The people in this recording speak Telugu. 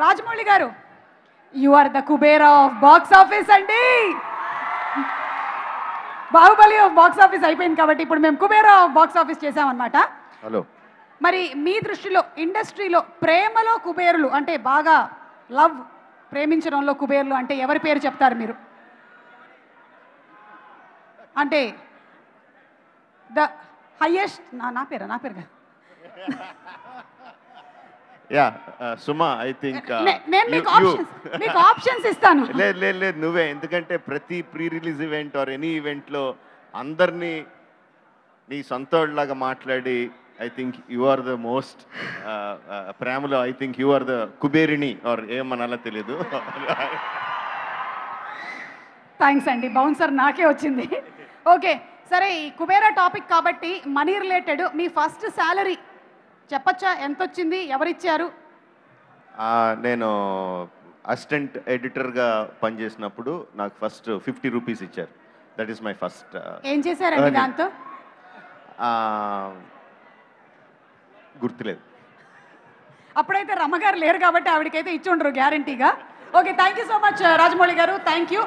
రాజమౌళి గారు, you are the Kubera of box office అండి. బాహుబలి ఆఫ్ బాక్స్ ఆఫీస్ అయిపోయింది కాబట్టి ఇప్పుడు మేము కుబేరా ఆఫ్ బాక్స్ ఆఫీస్ చేసామన్నమాట. హలో. మరి మీ దృష్టిలో ఇండస్ట్రీలో ప్రేమలో కుబేరులు అంటే బాగా లవ్ ప్రేమించడంలో కుబేరులు అంటే ఎవరి పేరు చెప్తారు మీరు? అంటే ద హైయెస్ట్ నా పేరు కాదు. యా సుమా, ఐ థింక్ నేను మీకు ఆప్షన్స్ ఇస్తాను. లేదు నువ్వే, ఎందుకంటే ప్రతి pre release event or any ఈవెంట్లో అందరినీ నీ సొంతలాగా మాట్లాడి I think you are the most ప్రేమలో I think you are the కుబేరిణి ఆర్ ఏమనాలో తెలీదు. థ్యాంక్స్ అండి, బౌన్సర్ నాకే వచ్చింది. ఓకే సరే, ఈ కుబేరా టాపిక్ కాబట్టి మనీ రిలేటెడ్ మీ ఫస్ట్ శాలరీ చెప్పచ్చా? ఎంత వచ్చింది, ఎవరిచ్చారు? నేను అసిస్టెంట్ ఎడిటర్గా పనిచేసినప్పుడు నాకు ఫస్ట్ 50 రూపీస్ ఇచ్చారు. That is my first. ఏం చేశారండి దాంతో? గుర్తులేదు. అప్పుడైతే రమ్మగారు లేరు కాబట్టి ఆవిడకైతే ఇచ్చి ఉండరు గ్యారంటీగా. Okay, thank you so much Rajamouli గారు, థ్యాంక్ యూ.